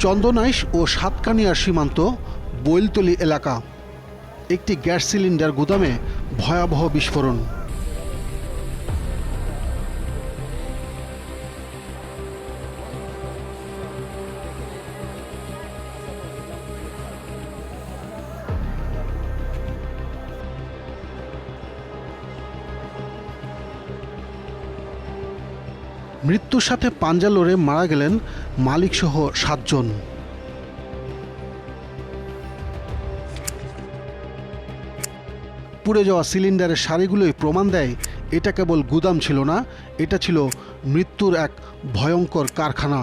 চন্দনাইশ ও সাতকানিয়ার সীমান্ত বৈলতলী এলাকা। একটি গ্যাস সিলিন্ডার গুদামে ভয়াবহ বিস্ফোরণ। মৃত্যুর সাথে পাঞ্জা লড়ে মারা গেলেন মালিকসহ 7 জন। পুড়ে যাওয়া সিলিন্ডারের সারিগুলোই প্রমাণ দেয় এটা কেবল গুদাম ছিল না, এটা ছিল মৃত্যুর এক ভয়ঙ্কর কারখানা।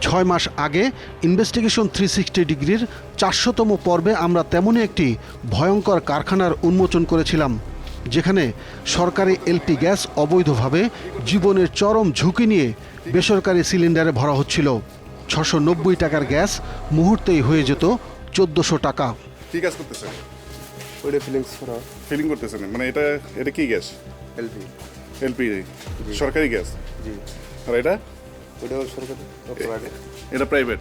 ছয় মাস আগে ইনভেস্টিগেশন 360 ডিগ্রির 400তম পর্বে আমরা তেমনই একটি ভয়ঙ্কর কারখানার উন্মোচন করেছিলাম, যেখানে সরকারি এলপি গ্যাস অবৈধভাবে জীবনের চরম ঝুঁকি নিয়ে বেসরকারি সিলিন্ডারে ভরা হচ্ছিল। 690 টাকার গ্যাস মুহূর্তেই হয়ে যেত 1400 টাকা। কি গ্যাস করতেছেন? ওইটা ফিলিং করতেছেন, মানে এটা কি গ্যাস? এলপি সরকারি গ্যাস। জি। আর ওটাও সরকারি, এটা প্রাইভেট।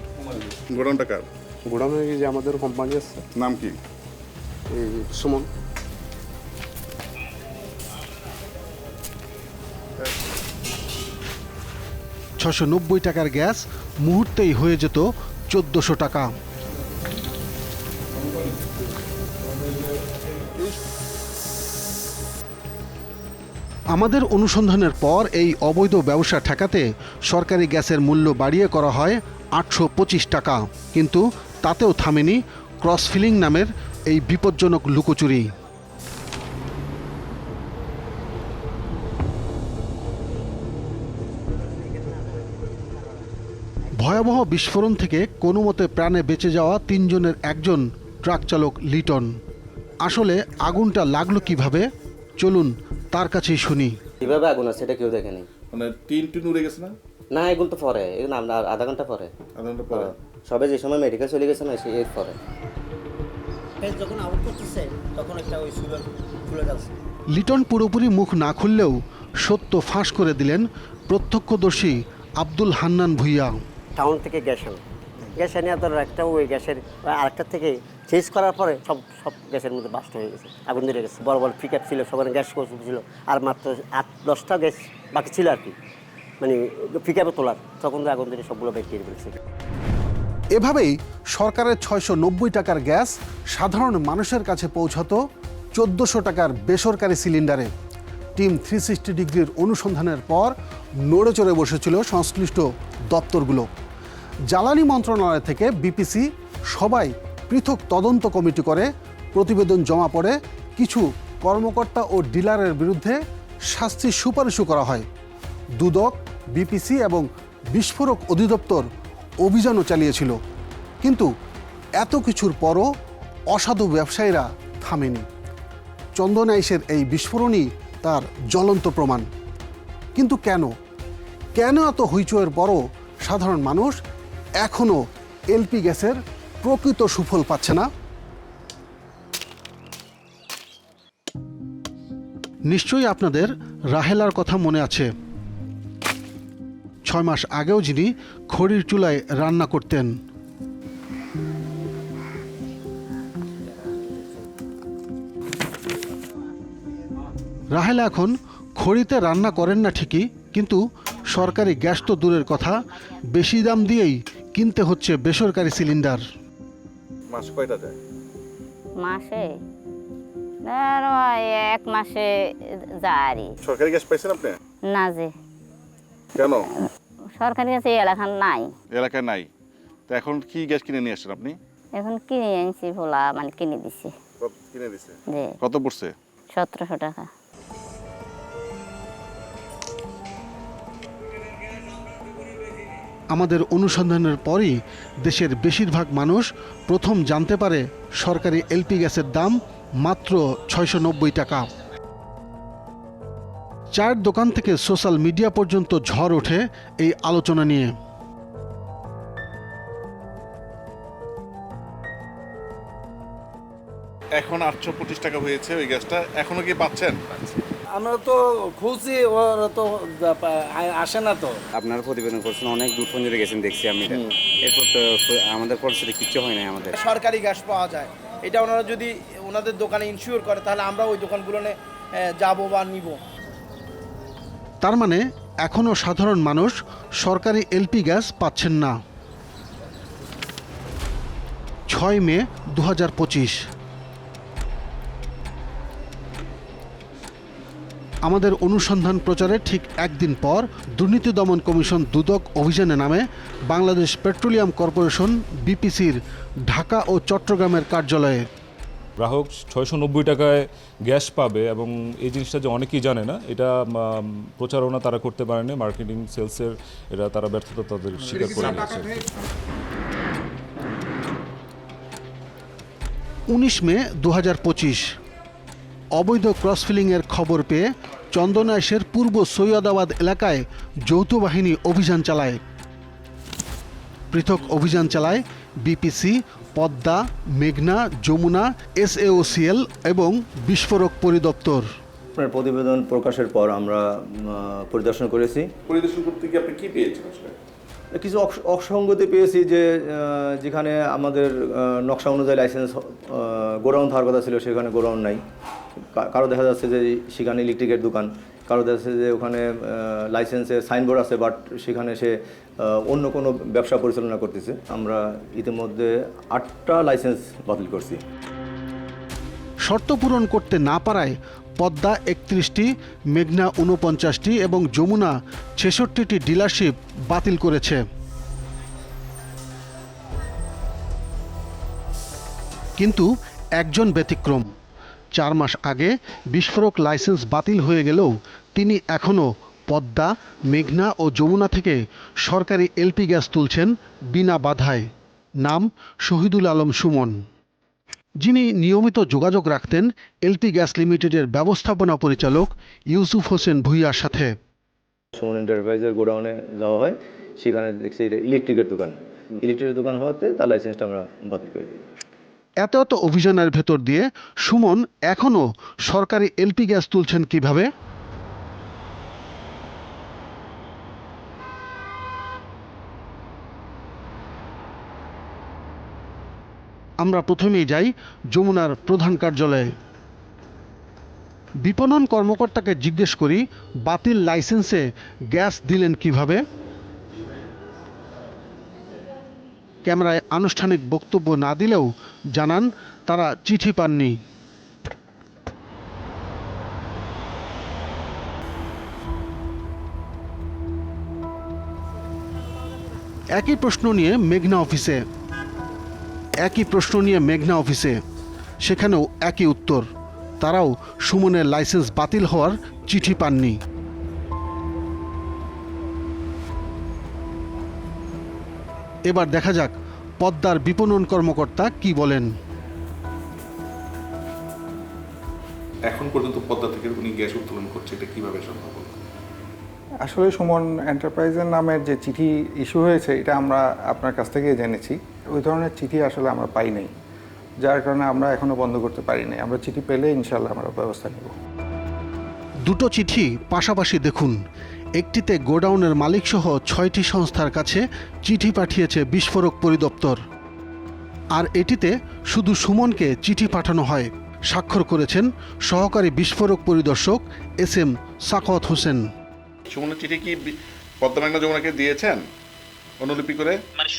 গোডাউনটা কার? গোডাউনে যে আমাদের কোম্পানি আছে। নাম কি? সুমন। $690 টাকার গ্যাস মুহূর্তেই হয়ে যেত 1400 টাকা। আমাদের অনুসন্ধানের পর এই অবৈধ ব্যবসা ঠেকাতে সরকারি গ্যাসের মূল্য বাড়িয়ে করা হয় 825 টাকা, কিন্তু তাতেও থামেনি ক্রস ফিলিং নামের এই বিপজ্জনক লুকোচুরি। ভয়াবহ বিস্ফোরণ থেকে কোনো মতে প্রাণে বেঁচে যাওয়া 3 জনের একজন ট্রাক চালক লিটন। আসলে আগুনটা লাগলো কিভাবে, চলুন তার কাছেই শুনি। কিভাবে আগুন আছে এটা কেউ দেখেনি। মানে টিন উড়ে গেছে না? না, এগুলো তো পরে, এগুলো আধা ঘন্টা পরে। সবে যে সময় মেডিকেল চলে গেছে না, এর পরে যখন আউট করতেছে তখন একটা ওই সুগার খুলে যাচ্ছে। লিটন পুরোপুরি মুখ না খুললেও সত্য ফাঁস করে দিলেন প্রত্যক্ষদর্শী আব্দুল হান্নান ভুইয়া। টাউন থেকে গ্যাস এনে ধর একটা ওই গ্যাসের আরেকটা থেকে চেঞ্জ করার পরে সব গ্যাসের মধ্যে বাস্ট হয়ে গেছে, আগুন ধরে গেছে। বড় বড় পিক আপ ছিল, সবার গ্যাস ছিল, আর মাত্র 8-10টা গ্যাস বাকি ছিল আর কি, মানে পিক আপে তোলার, তখন আগুন ধরে সবগুলো বের করে ফেলছে। এভাবেই সরকারের 690 টাকার গ্যাস সাধারণ মানুষের কাছে পৌঁছাতো 1400 টাকার বেসরকারি সিলিন্ডারে। টিম 360 ডিগ্রির অনুসন্ধানের পর নড়ে চড়ে বসেছিল সংশ্লিষ্ট দপ্তরগুলো। জ্বালানি মন্ত্রণালয় থেকে বিপিসি সবাই পৃথক তদন্ত কমিটি করে প্রতিবেদন জমা পড়ে। কিছু কর্মকর্তা ও ডিলারের বিরুদ্ধে শাস্তির সুপারিশও করা হয়। দুদক, বিপিসি এবং বিস্ফোরক অধিদপ্তর অভিযানও চালিয়েছিল, কিন্তু এত কিছুর পরও অসাধু ব্যবসায়ীরা থামেনি। চন্দনাইশের এই বিস্ফোরণই তার জ্বলন্ত প্রমাণ। কিন্তু কেন এত হইচইয়ের পরও সাধারণ মানুষ এখনও এলপি গ্যাসের প্রকৃত সুফল পাচ্ছে না? নিশ্চয়ই আপনাদের রাহেলার কথা মনে আছে। 6 মাস আগেও যিনি খড়ির চুলায় রান্না করতেন। রাহেলা এখন খড়িতে রান্না করেন না ঠিকই, কিন্তু সরকারি গ্যাস তো দূরের কথা, বেশি দাম দিয়েই কিনতে হচ্ছে বেসরকারি সিলিন্ডার। মাস কয়টা যায়? মাসে এক মাসে যায়। সরকারি গ্যাস পাইছেন আপনি? না, যে কেন সরকারি গ্যাস এই এলাকার নাই। এলাকায় নাই, তো এখন কি গ্যাস কিনে নিয়ে আসছেন আপনি? এখন কিনে আনছি ভোলা মানে কিনে দিছি কিনে দিছে যে কত পড়ছে? 1700 টাকা। আমাদের অনুসন্ধানের পরই দেশের বেশিরভাগ মানুষ প্রথম জানতে পারে সরকারি এলপি গ্যাসের দাম মাত্র 690 টাকা। চায়ের দোকান থেকে সোশ্যাল মিডিয়া পর্যন্ত ঝড় ওঠে এই আলোচনা নিয়ে। এখন 825 টাকা হয়েছে ওই গ্যাসটা, এখনো কি পাচ্ছেন? আমরা তো খুঁজছি, ওরা তো আসে না তো। আপনারা প্রতিবেদন করছেন, অনেক দূর পর্যন্ত গেছেন দেখছি আমি। এরপর তো আমাদের পরিস্থিতি কিচ্ছু হয় না আমাদের। সরকারি গ্যাস পাওয়া যায়, এটা ওনারা যদি ওনাদের দোকানে ইনশিওর করে তাহলে আমরা ওই দোকানগুলো যাবো বা নিব। তার মানে এখনও সাধারণ মানুষ সরকারি এলপি গ্যাস পাচ্ছেন না। 6 মে 2025। আমাদের অনুসন্ধান প্রচারের ঠিক একদিন পর দুর্নীতি দমন কমিশন দুদক অভিযানে নামে বাংলাদেশ পেট্রোলিয়াম কর্পোরেশন বিপিসির ঢাকা ও চট্টগ্রামের কার্যালয়ে। গ্রাহক 690 টাকায় গ্যাস পাবে এবং এই জিনিসটা যে অনেকেই জানে না, এটা প্রচারণা তারা করতে পারেনি, মার্কেটিং সেলসের তারা ব্যর্থতা তাদের স্বীকার করে নিয়েছে। 19 মে 2025 অবৈধ ক্রসফিলিংয়ের খবর পেয়ে চন্দনাইশের পূর্ব সৈয়দাবাদ এলাকায় যৌথ বাহিনী অভিযান চালায়। পৃথক অভিযান চালায় বিপিসি, পদ্মা, মেঘনা, যমুনা, SAOCL এবং বিস্ফোরক পরিদপ্তর। আপনার প্রতিবেদন প্রকাশের পর আমরা পরিদর্শন করেছি। পরিদর্শন করতে কি আপনি কি পেয়েছেন আসলে? কিছু অসঙ্গতি পেয়েছি, যে যেখানে আমাদের নকশা অনুযায়ী লাইসেন্স গোডাউন থাকার কথা ছিল সেখানে গোডাউন নাই। কারো দেখা যাচ্ছে যে সেখানে ইলেকট্রিকের দোকান, কারো দেখা যাচ্ছে যে ওখানে লাইসেন্সের সাইনবোর্ড আছে বাট সেখানে সে অন্য কোনো ব্যবসা পরিচালনা করতেছে। আমরা ইতিমধ্যে 8টা লাইসেন্স বাতিল করছি। শর্ত পূরণ করতে না পারায় পদ্মা 31টি, মেঘনা 49টি এবং যমুনা 66টি ডিলারশিপ বাতিল করেছে। কিন্তু একজন ব্যতিক্রম। 4 মাস আগে বিস্ফোরক লাইসেন্স বাতিল হয়ে গেলেও তিনি এখনও পদ্মা, মেঘনা ও যমুনা থেকে সরকারি এলপি গ্যাস তুলছেন বিনা বাধায়। নাম শহীদুল আলম সুমন, যিনি নিয়মিত যোগাযোগ রাখতেন এলপি গ্যাস লিমিটেডের ব্যবস্থাপনা পরিচালক ইউসুফ হোসেন ভুইয়ার সাথে। সুমন এন্টারপ্রাইজের গোডাউনে যাওয়া হয়, সেখানে দেখছি এটা ইলেকট্রিকের দোকান হওয়াতে তার লাইসেন্সটা আমরা বাতিল করে দিই। এত অভিযানের ভেতর দিয়ে সুমন এখনও সরকারি এলপি গ্যাস তুলছেন কিভাবে? আমরা প্রথমেই যাই যমুনার প্রধান কার্যালয়ে। বিপণন কর্মকর্তাকে জিজ্ঞেস করি বাতিল লাইসেন্সে গ্যাস দিলেন কিভাবে। ক্যামেরায় আনুষ্ঠানিক বক্তব্য না দিলেও জানান তারা চিঠি পাননি। একই প্রশ্ন নিয়ে মেঘনা অফিসে, সেখানেও একই উত্তর, তারাও সুমনের লাইসেন্স বাতিল হওয়ার চিঠি পাননি। এবার দেখা যাক পদ্মার বিপণন কর্মকর্তা কি বলেন। এখন পর্যন্ত পদ্মা থেকে উনি গ্যাস উত্তোলন করছে, এটা কিভাবে সম্ভব? আসলে সুমন এন্টারপ্রাইজের নামের যে চিঠি ইস্যু হয়েছে এটা আমরা আপনার কাছ থেকে জেনেছি। ওই ধরনের চিঠি আসলে আমরা পাই নাই, যার কারণে আমরা এখনো বন্ধ করতে পারি নাই। আমরা চিঠি পেলে ইনশাল্লাহ আমরা ব্যবস্থা নেব। দুটো চিঠি পাশাপাশি দেখুন। একটিতে গোডাউনের মালিকসহ 6টি সংস্থার কাছে চিঠি পাঠিয়েছে বিস্ফোরক পরিদপ্তর, আর এটিতে শুধু সুমনকে চিঠি পাঠানো হয়। স্বাক্ষর করেছেন সহকারী বিস্ফোরক পরিদর্শক SM সাখাওয়াত হোসেন। সুমনের চিঠি কি পদ্মা মেঘনা যমুনাকে দিয়েছেন অনুলিপি করে? মানে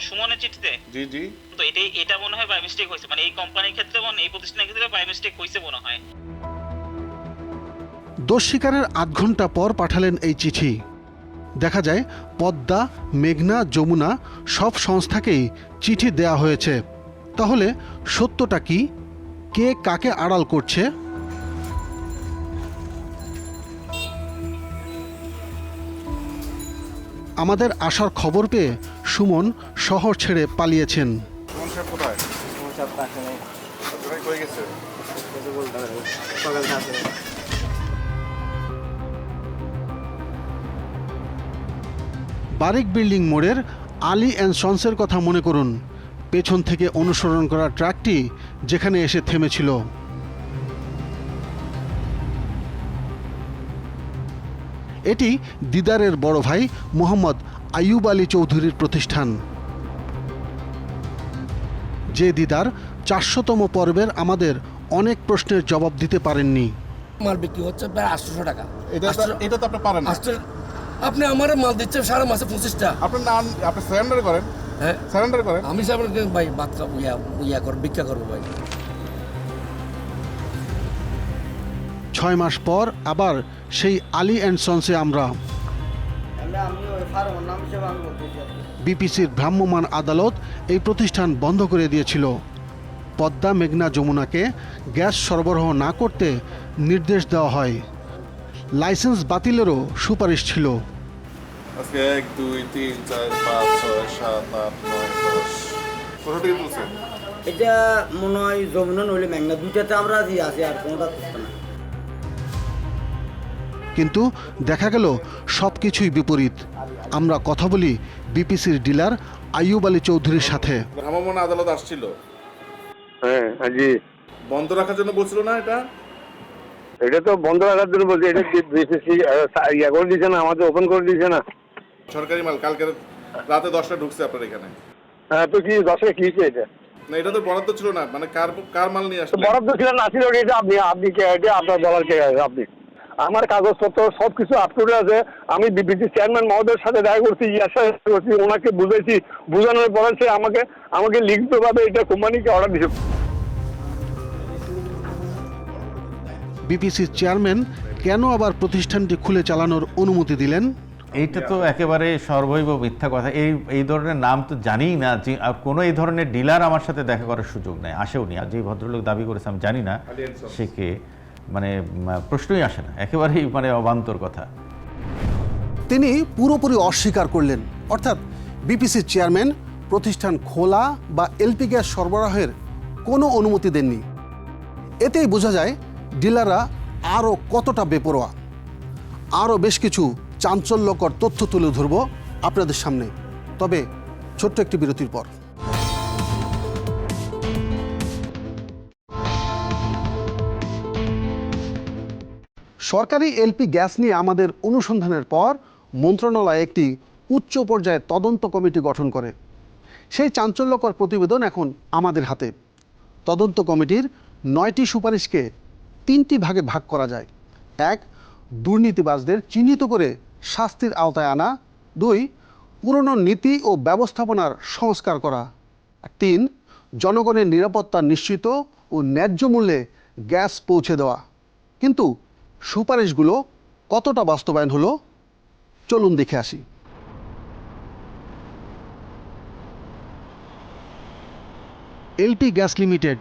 সুমনের চিঠিতে? জি জি। তো এটা মনে হয় বাই মিস্টেক হয়েছে, মানে এই কোম্পানির ক্ষেত্রে এই প্রতিষ্ঠানের ক্ষেত্রে বাই মিস্টেক হয়েছে মনে হয়। দোষ স্বীকারের 8 ঘন্টা পর পাঠালেন এই চিঠি। দেখা যায় পদ্মা, মেঘনা, যমুনা সব সংস্থাকেই চিঠি দেয়া হয়েছে। তাহলে সত্যটা কি? কে কাকে আড়াল করছে? আমাদের আসার খবর পেয়ে সুমন শহর ছেড়ে পালিয়েছেন। সুমন সাহেব কোথায়? কই গেছে? বারিক বিল্ডিং মোড়ের আলী অ্যান্ড সন্সের কথা মনে করুন। পেছন থেকে অনুসরণ করা ট্রাকটি যেখানে এসে থেমেছিল। এটি দিদারের বড় ভাই মোহাম্মদ আইয়ুব আলী চৌধুরীর প্রতিষ্ঠান। যে দিদার 400তম পর্বের আমাদের অনেক প্রশ্নের জবাব দিতে পারেননি। মাল বিক্রি হচ্ছে প্রায় 800 টাকা। এটা তো আপনি পারেন না। আপনি আমার মাল দিচ্ছেন সারা মাসে 25টা। আপনার নাম আপনি সারেন্ডার করেন। হ্যাঁ সারেন্ডার করেন। আমি সারেন্ডার ভাই বাদ ভিক্ষা করবো ভাই। 6 মাস পর আবার সেই আলী অ্যান্ড সন্সে আমরা। বিপিসির ভ্রাম্যমাণ আদালত এই প্রতিষ্ঠান বন্ধ করে দিয়েছিল। পদ্মা মেঘনা যমুনাকে গ্যাস সরবরাহ না করতে নির্দেশ দেওয়া হয়। লাইসেন্স বাতিলেরও সুপারিশ ছিল। আজকে 1 2 3 4 5 6 7 8 9 10 কত টাকা তুলছেন? এটা মনে হয় যমুনা নইলে মেঘনা, দুইটাতে আমরা আছি, আর কোনোটা করতে না। কিন্তু দেখা গেল সব কিছুই বিপরীত। আমরা কথা বলি বিপিসির ডিলার আইয়ুব আলী চৌধুরীর সাথে। ভ্রাম্যমাণ আদালত আসছিল। হ্যাঁ জি। বন্ধ রাখার জন্য বলছিল না এটা? এটা তো বন্ধ রাখার জন্য বলছে, এটা বিসিসি ইয়া করে দিয়েছে না, আমাদের ওপেন করে দিয়েছে না। সরকারি মাল কালকে রাতে 10টা ঢুকছে আপনার এখানে। হ্যাঁ তো কি 10-এ কি হয়েছে এটা? না এটা তো বরাদ্দ ছিল না, মানে কার মাল নিয়ে আসলে? বরাদ্দ ছিল না, ছিল এটা আপনি কে এটা আপনার বলার কে আছে? আপনি আমার কাগজপত্র সব কিছু আপ টু ডেট আছে। আমি বিপিসি চেয়ারম্যান মহোদয়ের সাথে দেখা করছি, ইয়ার সাথে করছি, ওনাকে বুঝাইছি, বোঝানোর পরে সে আমাকে লিখিতভাবে এটা কোম্পানিকে অর্ডার দিয়েছে। বিপিসির চেয়ারম্যান কেন আবার প্রতিষ্ঠানটি খুলে চালানোর অনুমতি দিলেন? এইটা তো একেবারে সর্বৈব মিথ্যা কথা। এই ধরনের নাম তো জানিই না, যে কোনো এই ধরনের ডিলার আমার সাথে দেখা করার সুযোগ নেই, আসেওনি। আর যে ভদ্রলোক দাবি করেছে আমি জানি না সে কে, মানে প্রশ্নই আসে না, একেবারেই মানে অবান্তর কথা। তিনি পুরোপুরি অস্বীকার করলেন, অর্থাৎ বিপিসির চেয়ারম্যান প্রতিষ্ঠান খোলা বা এলপি গ্যাস সরবরাহের কোনো অনুমতি দেননি। এতেই বোঝা যায় ডিলাররা আরও কতটা বেপরোয়া। আরও বেশ কিছু চাঞ্চল্যকর তথ্য তুলে ধরব আপনাদের সামনে, তবে ছোট্ট একটি বিরতির পর। সরকারি এলপি গ্যাস নিয়ে আমাদের অনুসন্ধানের পর মন্ত্রণালয় একটি উচ্চ পর্যায়ে তদন্ত কমিটি গঠন করে। সেই চাঞ্চল্যকর প্রতিবেদন এখন আমাদের হাতে। তদন্ত কমিটির 9টি সুপারিশকে 3টি ভাগে ভাগ করা যায়। 1, দুর্নীতিবাজদের চিহ্নিত করে শাস্তির আওতায় আনা। 2, পুরনো নীতি ও ব্যবস্থাপনার সংস্কার করা। 3, জনগণের নিরাপত্তা নিশ্চিত ও ন্যায্য মূল্যে গ্যাস পৌঁছে দেওয়া। কিন্তু সুপারিশগুলো কতটা বাস্তবায়ন হলো চলুন দেখে আসি। এলপি গ্যাস লিমিটেড,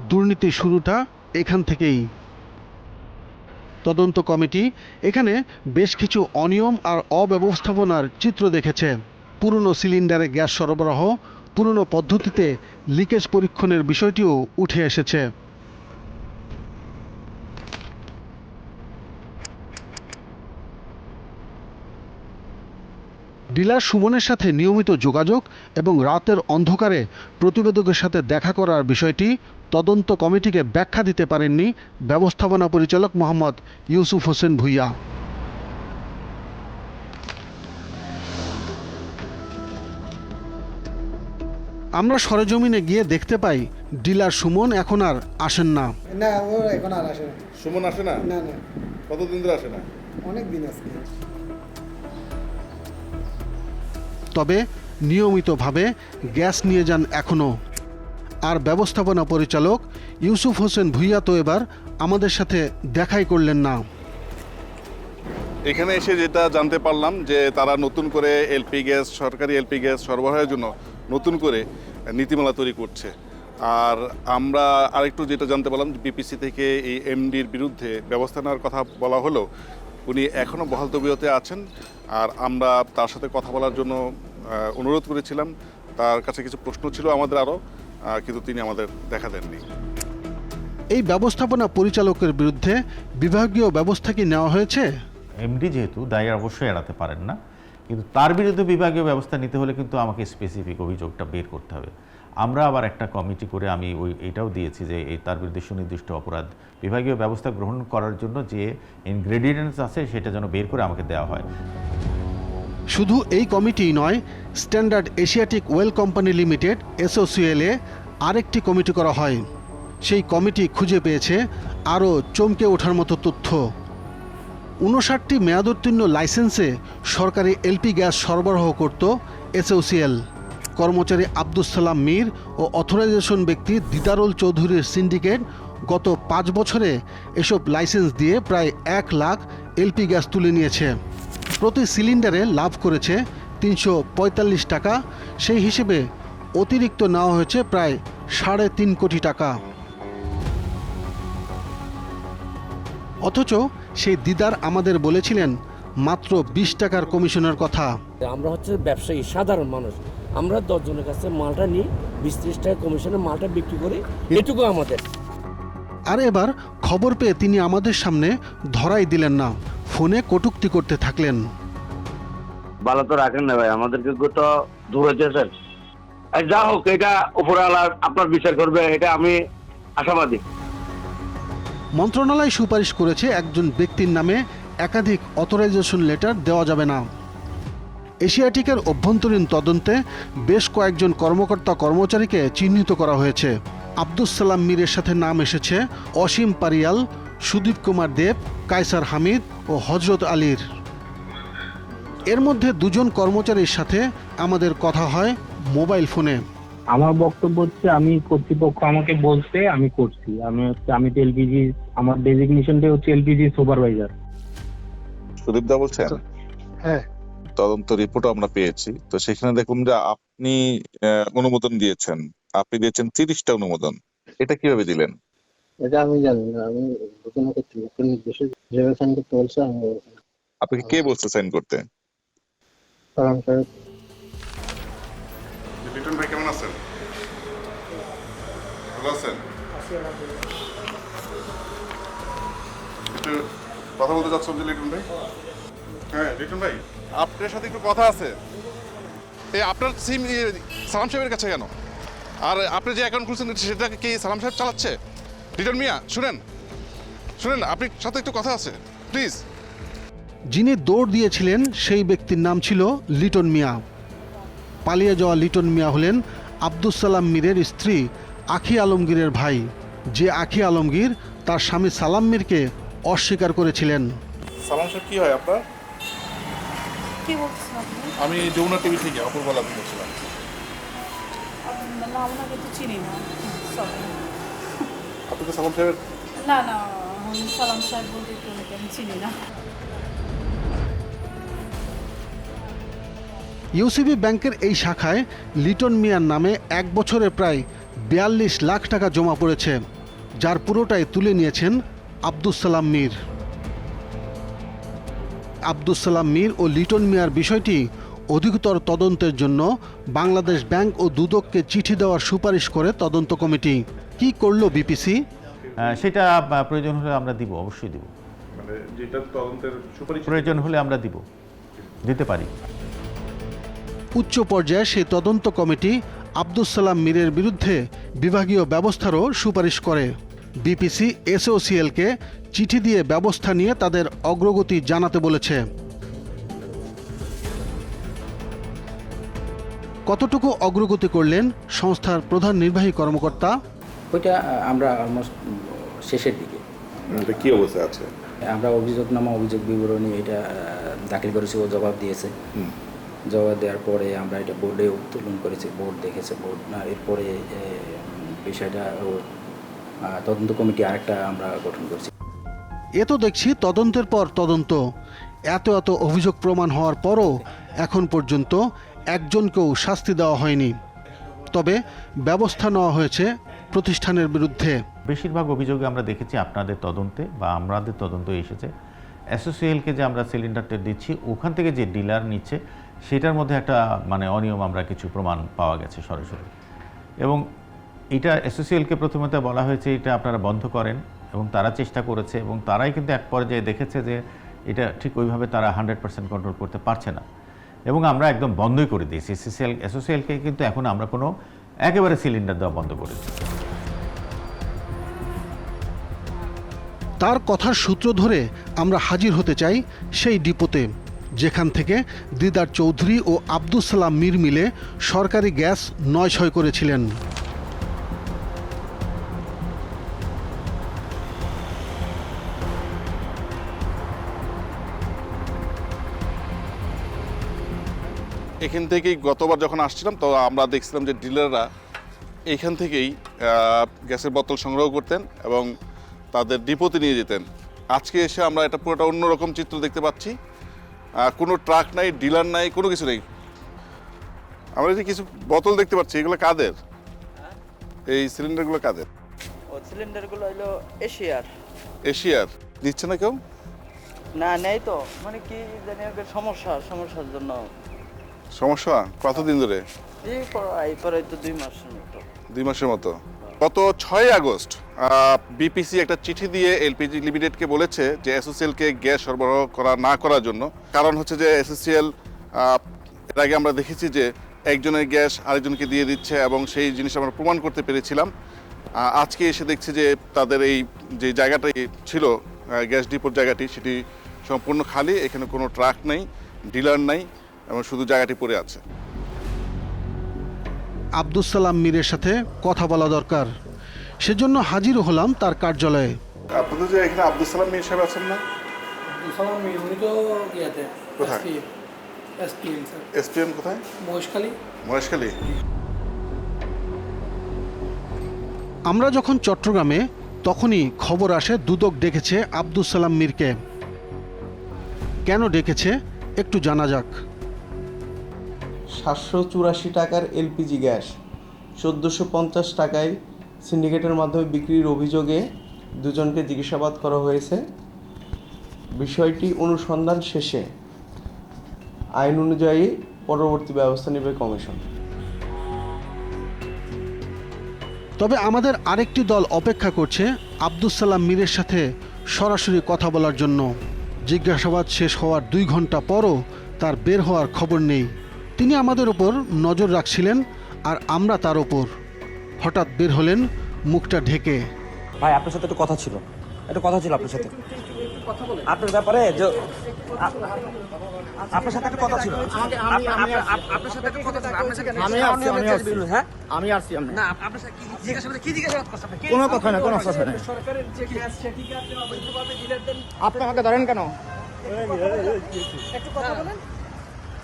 দুর্নীতির শুরুটা এখান থেকেই। তদন্ত কমিটি এখানে বেশ কিছু অনিয়ম আর অব্যবস্থাপনার চিত্র দেখেছে। পুরনো সিলিন্ডারে গ্যাস সরবরাহ, পুরনো পদ্ধতিতে লিকেজ পরীক্ষণের বিষয়টিও উঠে এসেছে। ডিলার সুমনের সাথে নিয়মিত যোগাযোগ এবং রাতের অন্ধকারে প্রতিবেদকের সাথে দেখা করার বিষয়টি তদন্ত কমিটিকে ব্যাখ্যা দিতে পারেননি ব্যবস্থাপনা পরিচালক মোহাম্মদ ইউসুফ হোসেন ভূঁইয়া। আমরা সরেজমিনে গিয়ে দেখতে পাই ডিলার সুমন এখন আর আসেন না। না, ও এখন আর আসে না। সুমন আসে না? না না, কতদিন ধরে আসে না? অনেক দিন আছে। তবে নিয়মিতভাবে গ্যাস নিয়ে যান এখনও। আর ব্যবস্থাপনা পরিচালক ইউসুফ হোসেন ভূঁইয়া তো এবার আমাদের সাথে দেখাই করলেন না। এখানে এসে যেটা জানতে পারলাম যে তারা নতুন করে সরকারি এলপি গ্যাস সরবরাহের জন্য নতুন করে নীতিমালা তৈরি করছে। আর আমরা আরেকটু যেটা জানতে পারলাম, বিপিসি থেকে এই এমডির বিরুদ্ধে ব্যবস্থা নেওয়ার কথা বলা হলো, উনি এখনও বহাল তবিয়তে আছেন। আর আমরা তার সাথে কথা বলার জন্য অনুরোধ করেছিলাম, তার কাছে কিছু প্রশ্ন ছিল আমাদের আরও, কিন্তু তিনি আমাদের দেখা দেননি। এই ব্যবস্থাপনা পরিচালকের বিরুদ্ধে বিভাগীয় ব্যবস্থা কি নেওয়া হয়েছে? এমডি যেহেতু দায় অবশ্যই এড়াতে পারেন না, কিন্তু তার বিরুদ্ধে বিভাগীয় ব্যবস্থা নিতে হলে কিন্তু আমাকে স্পেসিফিক অভিযোগটা বের করতে হবে। আমরা আবার একটা কমিটি করে আমি এটাও দিয়েছি যে তার বিরুদ্ধে সুনির্দিষ্ট অপরাধ বিভাগীয় ব্যবস্থা গ্রহণ করার জন্য যে ইনগ্রেডিয়েন্টস আছে সেটা যেন বের করে আমাকে দেওয়া হয়। শুধু এই কমিটি নয়, standard Asiatic oil company limited এসওসিএলে আরেকটি কমিটি করা হয়। সেই কমিটি খুঁজে পেয়েছে আরও চমকে ওঠার মতো তথ্য। 59টি মেয়াদোত্তীর্ণ লাইসেন্সে সরকারি এলপি গ্যাস সরবরাহ করত এসওসিএল। কর্মচারী আব্দুস সালাম মীর ও অথরাইজেশন ব্যক্তি দিদারুল চৌধুরীর সিন্ডিকেট গত 5 বছরে এসব লাইসেন্স দিয়ে প্রায় 1 লাখ এলপি গ্যাস তুলে নিয়েছে। প্রতি সিলিন্ডারে লাভ করেছে 345 টাকা। সেই হিসেবে অতিরিক্ত নেওয়া হয়েছে প্রায় 3.5 কোটি টাকা। অথচ সেই দিদার আমাদের বলেছিলেন মাত্র 20 টাকার কমিশনের কথা। আমরা হচ্ছে ব্যবসায়ী, সাধারণ মানুষ, আমরা 10 জনের কাছে মালটা নিই, 20-30 টাকা কমিশনে মালটা বিক্রি করি, এটুকু আমাদের। আর এবার খবর পেয়ে তিনি আমাদের সামনে ধরাই দিলেন না, ফোনে কটূক্তি করতে থাকলেন। ভালো তো রাখেন না ভাই, আমাদেরকে তো দূরে যেতেন। যা হোক, এটা উপরওয়ালা আপনার বিচার করবে, এটা আমি আশাবাদী। মন্ত্রণালয় সুপারিশ করেছে একজন ব্যক্তির নামে একাধিক অথরাইজেশন লেটার দেওয়া যাবে না। এশিয়াটিকের অভ্যন্তরীণ তদন্তে বেশ কয়েকজন কর্মকর্তা কর্মচারীকে চিহ্নিত করা হয়েছে। আব্দুস সালাম মীরের সাথে নাম এসেছে অসীম পারিয়াল, সুদীপ কুমার দেব, কায়সার হামিদ ও হজরত আলীর। এর মধ্যে 2 জন কর্মচারীর সাথে আমাদের কথা হয় মোবাইল ফোনে। আমার বক্তব্য হচ্ছে, আমি কর্তৃপক্ষ আমাকে বলতে আমি করছি, আমি তো এলপিজি, আমার ডেজিগনেশনটা হচ্ছে এলপিজি সুপারভাইজার। সুদীপ দা বলছেন? হ্যাঁ, তদন্ত রিপোর্ট আমরা পেয়েছি, তো সেখানে দেখুন যে আপনি অনুমোদন দিয়েছেন, আপনি দিয়েছেন 30টা অনুমোদন। এটা কিভাবে দিলেন? এটা আমি জানি না, আমি ঘোষণা কর্তৃপক্ষ নির্দেশে যেভাবে সাইন করতে বলছে আমি। আপনাকে কে বলছে সাইন করতে? সালাম সাহেব। লিটন ভাই কেমন আছেন? ভালো আছেন? একটু কথা বলতে চাচ্ছেন যে লিটন ভাই? হ্যাঁ লিটন ভাই, আপনার সাথে একটু কথা আছে। এই আপনার সিম সালাম সাহেবের কাছে কেন? আর আপনি যে অ্যাকাউন্ট খুলছেন সেটাকে কি সালাম সাহেব চালাচ্ছে? লিটন মিয়া শুনেন, আপনার সাথে একটু কথা আছে প্লিজ। যিনি দৌড় দিয়েছিলেন সেই ব্যক্তির নাম ছিল লিটন মিয়া। পালিয়ে যাওয়া লিটন মিয়া হলেন আব্দুস সালাম মীরের স্ত্রী আখি আলমগীরের ভাই, যে আখি আলমগীর তার স্বামী সালাম মীরকে অস্বীকার করেছিলেন। সালাম সাহেব কি হয় আপনার? কি বলছেন আপনি? আমি যমুনা টিভি থেকে অপূর্ব লাভ করছিলাম। না, আপনাকে তো চিনি না, সরি। আপনি তো সালাম সাহেবের? না না, সালাম সাহেব বলতে একটু আমি চিনি না। ইউসিবি ব্যাংকের এই শাখায় লিটন মিয়ার নামে 1 বছরে প্রায় 42 লাখ টাকা জমা পড়েছে, যার পুরোটাই তুলে নিয়েছেন আব্দুস সালাম মীর। আব্দুস সালাম মীর ও লিটন মিয়ার বিষয়টি অধিকতর তদন্তের জন্য বাংলাদেশ ব্যাংক ও দুদককে চিঠি দেওয়ার সুপারিশ করে তদন্ত কমিটি। কি করলো বিপিসি? সেটা প্রয়োজন হলে আমরা দিব, অবশ্যই দিব। মানে যেটা তদন্তের সুপারিশ প্রয়োজন হলে আমরা দিতে পারি। উচ্চ পর্যায়ে সেই তদন্ত কমিটি আব্দুস সালাম মীরের বিরুদ্ধে বিভাগীয় ব্যবস্থারও সুপারিশ করে। বিপিসি এসওসিএলকে চিঠি দিয়ে ব্যবস্থা নিয়ে তাদের অগ্রগতি জানাতে বলেছে। কতটুকু অগ্রগতি করলেন সংস্থার প্রধান নির্বাহী কর্মকর্তা? ওইটা আমরা অলমোস্ট শেষের দিকে। এটা কি অবস্থা আছে? আমরা অভিযোগনামা, অভিযোগ বিবরণী এটা দাখিল করেছি, ও জবাব দিয়েছে। জবাব দেওয়ার পরে আমরা এটা বোর্ডে উত্তোলন করেছি, বোর্ড দেখেছে। বোর্ড এরপরে বিষয়টা তদন্ত কমিটি আরেকটা আমরা গঠন করছি। এ তো দেখছি তদন্তের পর তদন্ত। এত অভিযোগ প্রমাণ হওয়ার পরও এখন পর্যন্ত একজনকেও শাস্তি দেওয়া হয়নি। তবে ব্যবস্থা নেওয়া হয়েছে প্রতিষ্ঠানের বিরুদ্ধে। বেশিরভাগ অভিযোগে আমরা দেখেছি আপনাদের তদন্তে বা আমাদের তদন্ত এসেছে এসওসিএলকে যে আমরা সিলিন্ডারটা দিচ্ছি ওখান থেকে যে ডিলার নিচ্ছে সেটার মধ্যে একটা মানে অনিয়ম আমরা কিছু প্রমাণ পাওয়া গেছে সরাসরি। এবং এটা এসওসিএলকে প্রথমত বলা হয়েছে এটা আপনারা বন্ধ করেন এবং তারা চেষ্টা করেছে এবং তারাই কিন্তু এক পর্যায়ে দেখেছে যে এটা ঠিক ওইভাবে তারা 100% কন্ট্রোল করতে পারছে না এবং আমরা একদম বন্ধই করে দিয়েছি। এসওসিএলকে কিন্তু এখন আমরা কোনো একেবারে সিলিন্ডার দেওয়া বন্ধ করেছি। তার কথার সূত্র ধরে আমরা হাজির হতে চাই সেই ডিপোতে, যেখান থেকে দিদার চৌধুরী ও আব্দুস সালাম মীর মিলে সরকারি গ্যাস নয় করেছিলেন। এখান থেকেই গতবার যখন আসছিলাম তো আমরা দেখছিলাম যে ডিলাররা এইখান থেকেই গ্যাসের বোতল সংগ্রহ করতেন এবং তাদের ডিপোতে নিয়ে যেতেন। আজকে এসে আমরা এটা পুরোটা অন্যরকম চিত্র দেখতে পাচ্ছি। কোনো ট্রাক নাই, ডিলার নাই, কোনো কিছু নেই। আমরা যে কিছু বোতল দেখতে পাচ্ছি এগুলো কাদের? এই সিলিন্ডারগুলো কাদের? ও সিলিন্ডারগুলো হলো এশিয়ার। এশিয়ার দিচ্ছে না কেউ? না নেই তো, মানে কি জানি সমস্যার জন্য। সমস্যা কতদিন ধরে? এই পরে তো 2 মাসের মতো। 2 মাসের মতো। গত 6 আগস্ট বিপিসি একটা চিঠি দিয়ে এলপিজি লিমিটেডকে বলেছে যে এসওসিএলকে গ্যাস সরবরাহ না করার জন্য। কারণ হচ্ছে যে এসওসিএল এর আগে আমরা দেখেছি যে একজনের গ্যাস আরেকজনকে দিয়ে দিচ্ছে এবং সেই জিনিস আমরা প্রমাণ করতে পেরেছিলাম। আজকে এসে দেখছি যে তাদের এই যে জায়গাটা ছিল গ্যাস ডিপোর জায়গাটি সেটি সম্পূর্ণ খালি, এখানে কোনো ট্রাক নেই, ডিলার নাই এবং শুধু জায়গাটি পড়ে আছে। আব্দুস সালাম মীরের সাথে কথা বলা দরকার, সেজন্য হাজির হলাম তার কার্যালয়ে। আপনাদের যে এখানে আব্দুস সালাম মীর সাহেব আছেন না? আব্দুস সালাম মীর উনি তো ইয়াতে কোথায়? এসপিএম কোথায়? মহেশখালী। আমরা যখন চট্টগ্রামে তখনই খবর আসে দুদক ডেকেছে আব্দুস সালাম মীরকে। কেন ডেকেছে একটু জানা যাক। 784 টাকার এলপিজি গ্যাস 1450 টাকায় সিন্ডিকেটের মাধ্যমে বিক্রির অভিযোগে দুজনকে জিজ্ঞাসাবাদ করা হয়েছে। বিষয়টি অনুসন্ধান শেষে আইন অনুযায়ী পরবর্তী ব্যবস্থা নেবে কমিশন। তবে আমাদের আরেকটি দল অপেক্ষা করছে আব্দুস সালাম মীরের সাথে সরাসরি কথা বলার জন্য। জিজ্ঞাসাবাদ শেষ হওয়ার 2 ঘন্টা পরও তার বের হওয়ার খবর নেই। তিনি আমাদের ওপর নজর রাখছিলেন আর আমরা তার ওপর। হঠাৎ বের হলেন মুখটা ঢেকে। ভাই আপনার সাথে একটু কথা ছিল আপনার সাথে আপনার ব্যাপারে যে আপনার সাথে একটা কথা ছিল। আপনার সাথে একটা কথা ছিল। আমি আসছি না আপনার সাথে কি জিজ্ঞাসাবাদ করছেন? কোনো কথা না, কোনো কথা না। সরকারের যে গ্যাস সেটি কি আপনি অবৈধভাবে দিলেন? আপনি আমাকে ধরেন কেন? একটু কথা বলেন।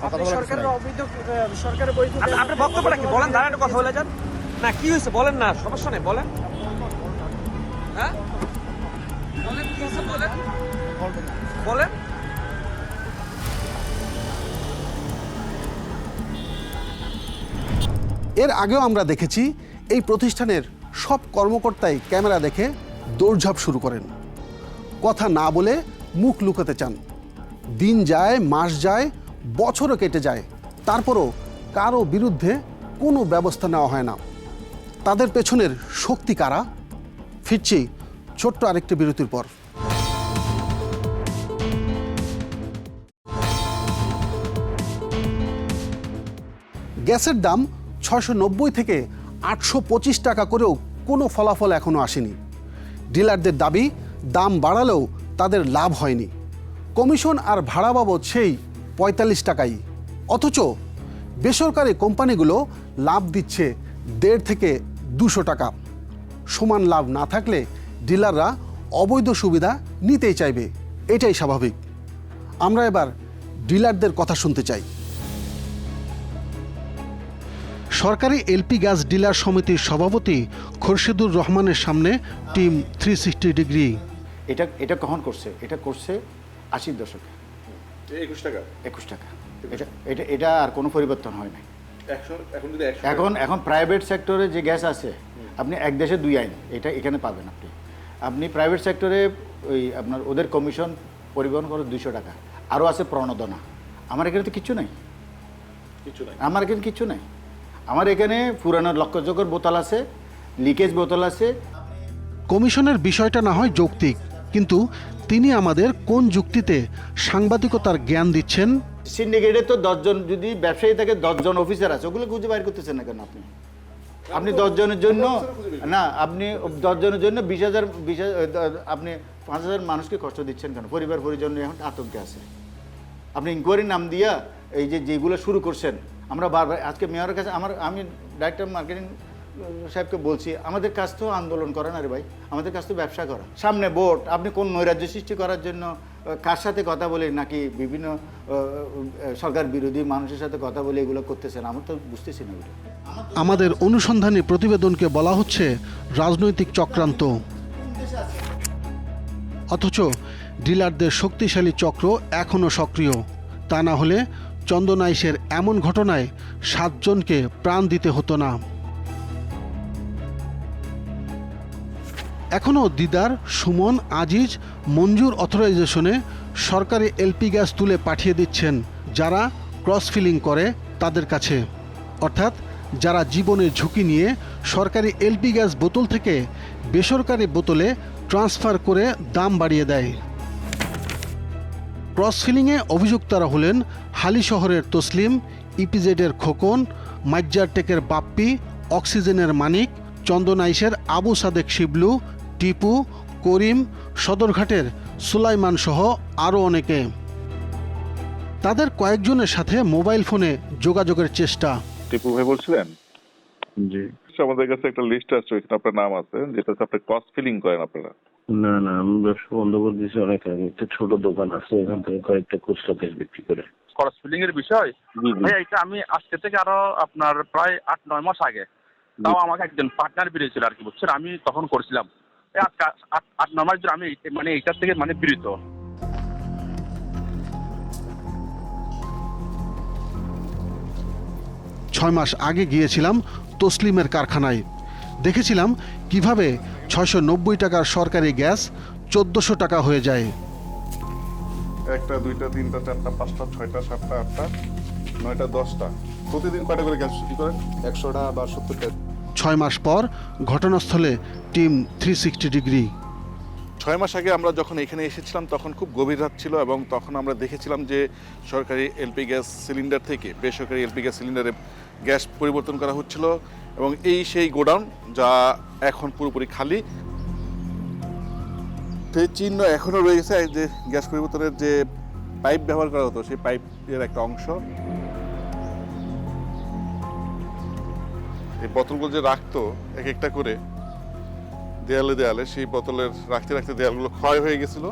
আপনি সরকারের বৈধ আপনি বক্তব্যটা কি বলেন? দাঁড়ান একটু কথা বলে যান না। কি হয়েছে বলেন না, সমস্যা নেই, বলেন। হ্যাঁ বলেন কি হয়েছে, বলেন। এর আগেও আমরা দেখেছি এই প্রতিষ্ঠানের সব কর্মকর্তাই ক্যামেরা দেখে দৌড়ঝাঁপ শুরু করেন। কথা না বলে মুখ লুকাতে চান। দিন যায়, মাস যায়, বছরও কেটে যায়, তারপরও কারো বিরুদ্ধে কোনো ব্যবস্থা নেওয়া হয় না। তাদের পেছনের শক্তি কারা? ফিরছি ছোট্ট আরেকটি বিরতির পর। গ্যাসের দাম 690 থেকে 825 টাকা করেও কোনো ফলাফল এখনও আসেনি। ডিলারদের দাবি দাম বাড়ালেও তাদের লাভ হয়নি। কমিশন আর ভাড়া বাবদ সেই 45 টাকাই। অথচ বেসরকারি কোম্পানিগুলো লাভ দিচ্ছে 1.5 থেকে 200 টাকা। সমান লাভ না থাকলে ডিলাররা অবৈধ সুবিধা নিতেই চাইবে, এটাই স্বাভাবিক। আমরা এবার ডিলারদের কথা শুনতে চাই। সরকারি এলপি গ্যাস ডিলার সমিতির সভাপতি খোরশেদুর রহমানের সামনে টিম 360 ডিগ্রি। এটা কখন করছে? এটা করছে 80-র দশকে। 21 টাকা। 21 টাকা। এটা আর কোনো পরিবর্তন হয় নাই। এখন প্রাইভেট সেক্টরে যে গ্যাস আছে, আপনি এক দেশে দুই আইন, এটা এখানে পাবেন। আপনি প্রাইভেট সেক্টরে ওই আপনার ওদের কমিশন পরিবহন খরচ 200 টাকা, আরও আছে প্রণোদনা। আমার এখানে তো কিচ্ছু নাই, আমার এখানে কিচ্ছু নাই। আমার এখানে পুরানো লক্ষ্যযোগ্যর বোতল আছে, লিকেজ বোতল আছে। কমিশনের বিষয়টা না হয় যৌক্তিক, কিন্তু তিনি আমাদের কোন যুক্তিতে সাংবাদিকতার জ্ঞান দিচ্ছেন? সিন্ডিকেটে তো 10 জন যদি ব্যবসায়ী থাকে, 10 জন অফিসার আছে, ওগুলো খুঁজে বাইর করতেছেন না কেন আপনি 10 জনের জন্য না, আপনি 10 জনের জন্য 20,000 আপনি 5,000 মানুষকে কষ্ট দিচ্ছেন কেন? পরিবার পরিজন এখন আতঙ্কে আছে। আপনি ইনকোয়ারির নাম দিয়া এই যেগুলো শুরু করছেন, আমরা বারবার আজকে মেয়রের কাছে আমি ডাইরেক্টর মার্কেটিং সাহেবকে বলছি, আমাদের কাজ তো আন্দোলন করা না রে ভাই, আমাদের কাজ তো ব্যবসা করা। সামনে ভোট, আপনি কোন নৈরাজ্য সৃষ্টি করার জন্য কার সাথে কথা বলে, নাকি বিভিন্ন সরকার বিরোধী মানুষের সাথে কথা বলে এগুলো করতেছেন? আমি তো বুঝতেছি না। আমাদের অনুসন্ধানী প্রতিবেদনকে বলা হচ্ছে রাজনৈতিক চক্রান্ত, অথচ ডিলারদের শক্তিশালী চক্র এখনও সক্রিয়। তা না হলে চন্দনাইশের এমন ঘটনায় 7 জনকে প্রাণ দিতে হতো না। এখনও দিদার, সুমন, আজিজ, মঞ্জুর অথরাইজেশনে সরকারি এলপি গ্যাস তুলে পাঠিয়ে দিচ্ছেন যারা ক্রস ফিলিং করে তাদের কাছে, অর্থাৎ যারা জীবনের ঝুঁকি নিয়ে সরকারি এলপি গ্যাস বোতল থেকে বেসরকারি বোতলে ট্রান্সফার করে দাম বাড়িয়ে দেয়। ক্রস ফিলিংয়ে অভিযুক্তরা হলেন হালিশহরের তসলিম, ইপিজেডের খোকন, মাইজ্জারটেকের বাপ্পি, অক্সিজেনের মানিক, চন্দনাইশের আবু সাদেক শিবলু, টিপু, করিম, সদরঘাটের সুলাইমান সহ আরও অনেকে। তাদের কয়েকজনের সাথে মোবাইল ফোনে যোগাযোগের চেষ্টা। টিপু ভাই বলছিলেন? জি, আমাদের কাছে একটা লিস্ট আছে, ওইখানে আপনার নাম আছে, যেটা আপনি ক্রস ফিলিং করেন আপনারা। না না, আমি ব্যবসা বন্ধ করে দিয়েছি অনেক আগে। একটা ছোট দোকান আছে, এখান থেকে কয়েকটা খুচরা গ্যাস বিক্রি করে। ক্রস ফিলিং এর বিষয় ভাই, এটা আমি আজকে থেকে আরো আপনার প্রায় 8-9 মাস আগে, তাও আমাকে একজন পার্টনার বেরিয়েছিল আর কি, বুঝছেন? আমি তখন করছিলাম 8-9 মাস ধরে আমি মানে এইটার থেকে মানে বিরত। ছয় মাস আগে গিয়েছিলাম তসলিমের কারখানায়, দেখেছিলাম কিভাবে 690 টাকার সরকারি গ্যাস 1400 টাকা হয়ে যায়। 1টা 2টা 3টা 4টা 5টা 6টা 7টা 8টা 9টা 10টা প্রতিদিন কয়টা করে গ্যাস বিক্রি করেন? 100টা বা 70টা। 6 মাস পর ঘটনাস্থলে টিম 360 ডিগ্রি। 6 মাস আগে আমরা যখন এখানে এসেছিলাম তখন খুব গভীর রাত ছিল, এবং তখন আমরা দেখেছিলাম যে সরকারি এলপি গ্যাস সিলিন্ডার থেকে বেসরকারি এলপি গ্যাস সিলিন্ডারে গ্যাস পরিবর্তন করা হচ্ছিল, এবং এই সেই গোডাউন যা এখন পুরোপুরি খালি। সেই চিহ্ন এখনও রয়ে গেছে, যে গ্যাস পরিবর্তনের যে পাইপ ব্যবহার করা হতো সেই পাইপের একটা অংশ। এই বোতলগুলো যে রাখতো এক একটা করে দেয়ালে দেয়ালে, সেই বোতলের রাখতে রাখতে দেয়ালগুলো ক্ষয় হয়ে গেছিল।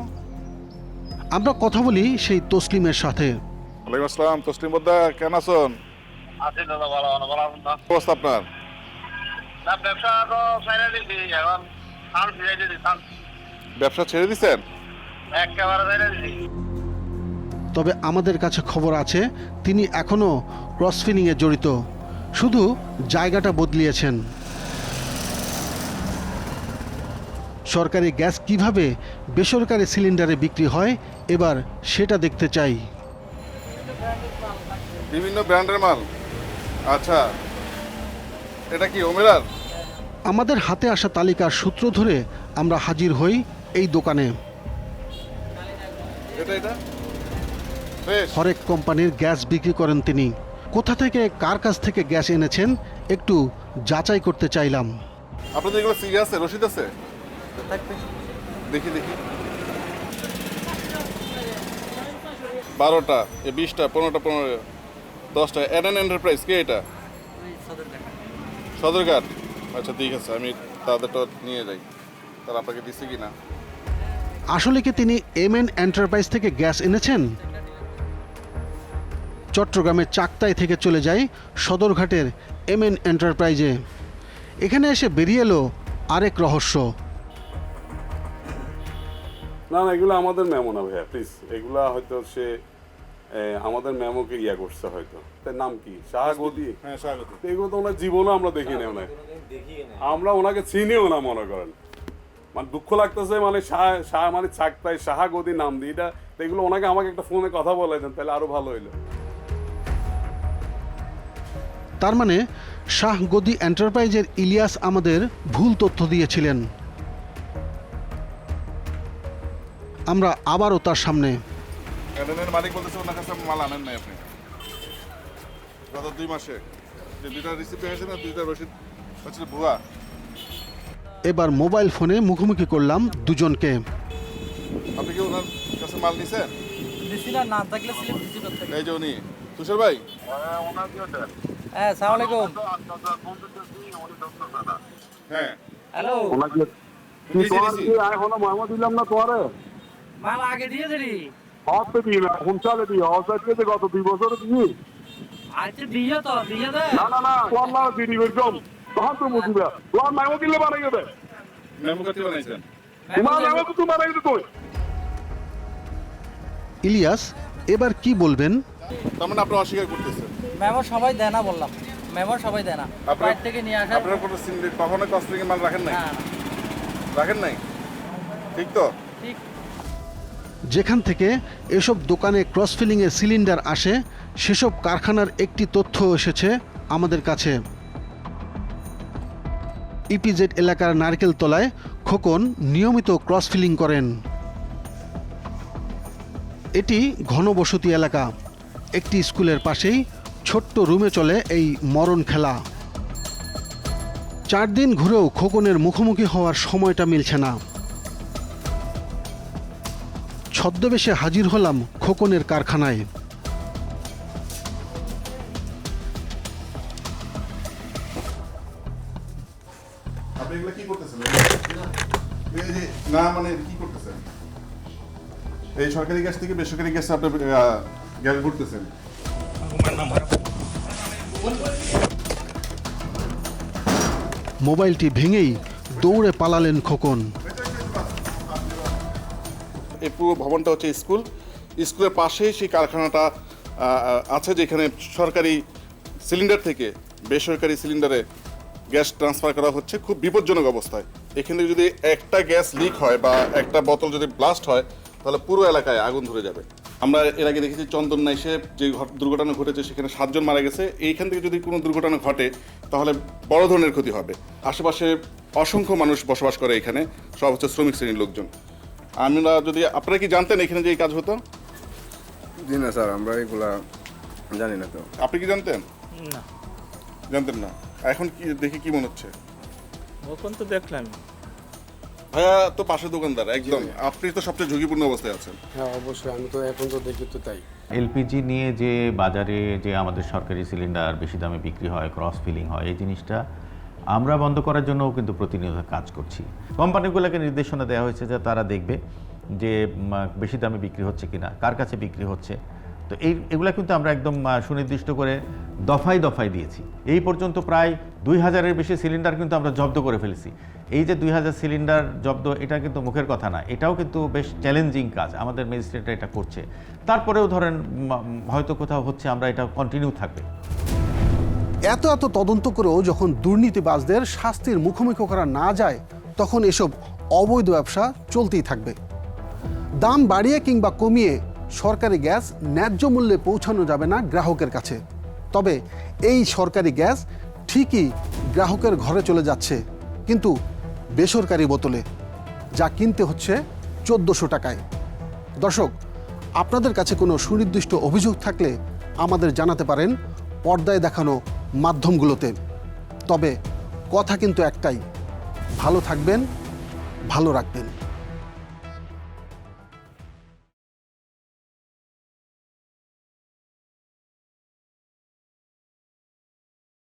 আমরা কথা বলি সেই তসলিমের সাথে। ওয়ালাইকুম আসসালাম, তসলিম বদ্দা, কেমন আছেন? অবস্থা আপনার? ব্যবসা ছেড়ে দিচ্ছেন? তবে আমাদের কাছে খবর আছে তিনি এখনো ক্রস ফিলিংয়ে জড়িত, শুধু জায়গাটা বদলিয়েছেন। সরকারি গ্যাস কিভাবে বেসরকারি সিলিন্ডারে বিক্রি হয় এবার সেটা দেখতে চাই। বিভিন্ন ব্র্যান্ডের মাল। আচ্ছা, এটা কি ওমেরার? আমাদের হাতে আসা তালিকার সূত্র ধরে আমরা হাজির হই এই দোকানে। হরেক কোম্পানির গ্যাস বিক্রি করেন তিনি। কোথা থেকে কার কাছ থেকে গ্যাস এনেছেন একটু যাচাই করতে চাইলাম। আপনাদের এগুলো সিরিয়াস আছে, রসিদ আছে? দেখি দেখি। 12টা, 20টা, 15টা, 15, 10টা। এনএন এন্টারপ্রাইজ কে এটা? সদরঘাট। আচ্ছা ঠিক আছে, আমি তাদেরটা নিয়ে যাই। তাহলে আপনাকে দিচ্ছে কি না? আসলে কি তিনি এমএন এন্টারপ্রাইজ থেকে গ্যাস এনেছেন? চট্টগ্রামের চাকতাই থেকে চলে যাই সদরঘাটের এমএন এন্টারপ্রাইজে। এখানে এসে বেরিয়ে এলো আরেক রহস্য। না না, এগুলো আমাদের মেমো না ভাইয়া, প্লিজ। এগুলা হয়তো সে আমাদের ম্যামকে ইয়া করছে হয়তো, তার নাম কি শাহাগদি, হ্যাঁ স্বাগত। এগুলো তো ওনার জীবনে আমরা দেখি না, আমরা ওনাকে চিনিও না মনে করেন। মানে দুঃখ লাগতেছে, মানে শাহ মানে চাকতাই শাহাগদি নাম দিই এটা, তো এগুলো ওনাকে আমাকে একটা ফোনে কথা বলে দেন তাহলে আরো ভালো হইলো। তার মানে শাহ গদি এন্টারপ্রাইজের ইলিয়াস আমাদের ভুল তথ্য দিয়েছিলেন। আমরা আবারও তার সামনে। অ্যাডেনের মালিক বলতেছে ওনার কাছে মাল আনেন নাই আপনি গত 2 মাসে, যে 2টা রিসিপ্ট হয়েছে না, 2টা রসিদ হচ্ছে ভুয়া। এবার মোবাইল ফোনে মুখোমুখি করলাম দুজনকে। আপনি কি ওনার কাছে মাল নিছেন? দিছি না, না থাকলে স্লিপ দিছি করতে। এই যে উনি তুষার ভাই। হ্যাঁ, আসসালামু আলাইকুম। হ্যাঁ হ্যালো, ওনাকে কি তোমার কি এখনো মোহাম্মদ দিলাম না তোমারে? মাল আগে দিয়ে দিলি। হতে দিই না, কোন সালে দিই? হতে যে গত 2 বছর দিই। আচ্ছা দিয়ে তো, দিয়ে দে। না না না, তোমার না দিদি বেরকম তখন তো মুদিবা। তোমার মোহাম্মদ দিলে বানাই দেবে। মেমো কাটি বানাইছেন? তোমার মোহাম্মদ তো বানাই দিতে কই? ইলিয়াস এবার কি বলবেন? তার মানে আপনি অস্বীকার করতেছেন? মেমো সবাই দেয় না বললাম, মেমো সবাই দেয় না। বাইরে থেকে নিয়ে আসা। আপনারা কোনো সিন্ডিকেট কখনো কস্টিং মাল রাখেন নাই? রাখেন নাই, ঠিক তো? ঠিক। যেখান থেকে এসব দোকানে ক্রস ফিলিংয়ের সিলিন্ডার আসে, সেসব কারখানার একটি তথ্য এসেছে আমাদের কাছে। ইপিজেড এলাকার নারকেলতলায় খোকন নিয়মিত ক্রস ফিলিং করেন। এটি ঘনবসতি এলাকা। একটি স্কুলের পাশেই ছোট্ট রুমে চলে এই মরণ খেলা। 4 দিন ঘুরেও খোকনের মুখোমুখি হওয়ার সময়টা মিলছে না। ছদ্মবেশে হাজির হলাম খোকনের কারখানায়। আপনি এগুলো কি করতেছেন? এই যে না মানে কি করতেছেন? এই সরকারি গ্যাস থেকে বেসরকারি গ্যাসে আপনি গ্যাস ভরতেছেন। মোবাইলটি ভেঙেই দৌড়ে পালালেন খোকন। এই পুরো ভবনটা হচ্ছে স্কুল, স্কুলের পাশেই সেই কারখানাটা আছে, যেখানে সরকারি সিলিন্ডার থেকে বেসরকারি সিলিন্ডারে গ্যাস ট্রান্সফার করা হচ্ছে খুব বিপজ্জনক অবস্থায়। এখানে যদি একটা গ্যাস লিক হয় বা একটা বোতল যদি ব্লাস্ট হয় তাহলে পুরো এলাকায় আগুন ধরে যাবে। আমরা এর আগে দেখেছি চন্দননাইশে যে দুর্ঘটনা ঘটেছে, সেখানে 7 জন মারা গেছে। এইখান থেকে যদি কোনো দুর্ঘটনা ঘটে তাহলে বড় ধরনের ক্ষতি হবে। আশেপাশে অসংখ্য মানুষ বসবাস করে, এখানে সব হচ্ছে শ্রমিক শ্রেণীর লোকজন। আমরা যদি, আপনারা কি জানতেন এখানে যে এই কাজ হতো? জি না স্যার, আমরা এগুলা জানি না। তো আপনি কি জানতেন? না, জানতেন না। এখন কি দেখে কি মনে হচ্ছে? ওখান তো দেখলাম। ভাইয়া তো পাশের দোকানদার একদম, আপনি তো সবচেয়ে ঝুঁকিপূর্ণ অবস্থায় আছেন। হ্যাঁ অবশ্যই, আমি তো এখন তো দেখি তো তাই। এলপিজি নিয়ে যে বাজারে যে আমাদের সরকারি সিলিন্ডার বেশি দামে বিক্রি হয়, ক্রস ফিলিং হয়, এই জিনিসটা আমরা বন্ধ করার জন্যও কিন্তু প্রতিনিয়ত কাজ করছি। কোম্পানিগুলোকে নির্দেশনা দেওয়া হয়েছে যে তারা দেখবে যে বেশি দামে বিক্রি হচ্ছে কিনা, কার কাছে বিক্রি হচ্ছে। তো এগুলো কিন্তু আমরা একদম সুনির্দিষ্ট করে দফায় দফায় দিয়েছি। এই পর্যন্ত প্রায় 2000-এর বেশি সিলিন্ডার কিন্তু আমরা জব্দ করে ফেলেছি। এই যে 2000 সিলিন্ডার জব্দ, এটা কিন্তু মুখের কথা না, এটাও কিন্তু বেশ চ্যালেঞ্জিং কাজ। আমাদের ম্যাজিস্ট্রেটরা এটা করছে। তারপরেও ধরেন হয়তো কোথাও হচ্ছে, আমরা এটা কন্টিনিউ থাকবে। এত তদন্ত করেও যখন দুর্নীতিবাজদের শাস্তির মুখোমুখি করা না যায়, তখন এসব অবৈধ ব্যবসা চলতেই থাকবে। দাম বাড়িয়ে কিংবা কমিয়ে সরকারি গ্যাস ন্যায্য মূল্যে পৌঁছানো যাবে না গ্রাহকের কাছে। তবে এই সরকারি গ্যাস ঠিকই গ্রাহকের ঘরে চলে যাচ্ছে, কিন্তু বেসরকারি বোতলে, যা কিনতে হচ্ছে 1400 টাকায়। দর্শক, আপনাদের কাছে কোনো সুনির্দিষ্ট অভিযোগ থাকলে আমাদের জানাতে পারেন পর্দায় দেখানো মাধ্যমগুলোতে। তবে কথা কিন্তু একটাই, ভালো থাকবেন, ভালো রাখবেন।